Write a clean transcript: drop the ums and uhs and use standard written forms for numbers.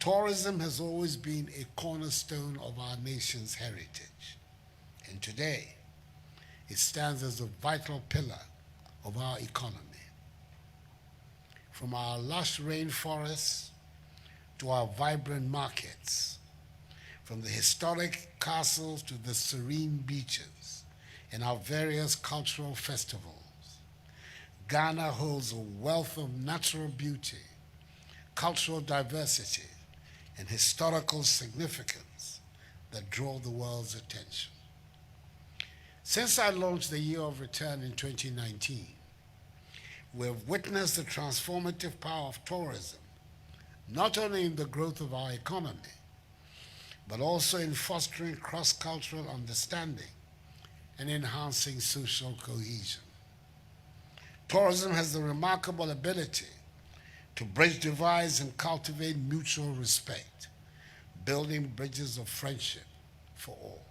Tourism has always been a cornerstone of our nation's heritage, and today it stands as a vital pillar of our economy. From our lush rainforests to our vibrant markets, from the historic castles to the serene beaches and our various cultural festivals, Ghana holds a wealth of natural beauty, cultural diversity, and historical significance that draw the world's attention. Since I launched the Year of Return in 2019, we have witnessed the transformative power of tourism, not only in the growth of our economy, but also in fostering cross-cultural understanding and enhancing social cohesion. Tourism has the remarkable ability to bridge divides and cultivate mutual respect, building bridges of friendship for all.